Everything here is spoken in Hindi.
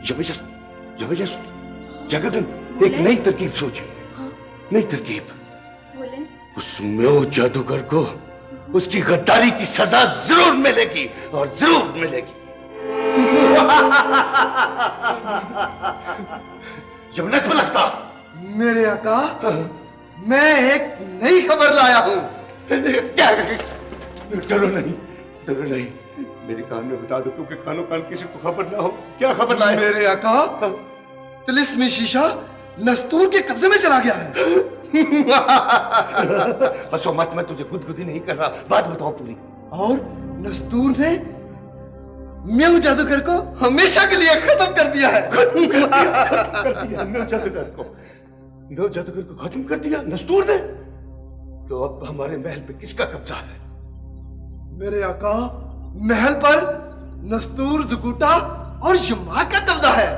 जबरदस्त जगन एक नई तरकीब सोची। हाँ? नई तरकीब। बोले? उस म्यो जादूगर को उसकी गद्दारी की सजा जरूर मिलेगी और जरूर मिलेगी। जबरदस्त लगता। मेरे आका, मैं एक नई खबर लाया हूँ। क्या? डरो नहीं, डरो नहीं, मेरे कान में बता दो, क्योंकि कानों कान किसी को खबर ना हो। क्या खबर लाए? मेरे आका, तिलिस्मी शीशा नस्तूर के कब्जे में चला गया है। हंसो मत, मैं तुझे गुदगुदी नहीं कर रहा, बात बताओ पूरी। और नस्तूर ने म्याऊ जादूगर को हमेशा के लिए खत्म कर दिया है। खत्म कर दिया म्याऊ जादूगर को। म्याऊ जादूगर को खत्म कर दिया नस्तूर ने? तो अब हमारे महल पे किसका कब्जा है? मेरे आका, महल पर नस्तूर, जुगुटा और यमा का कब्जा है।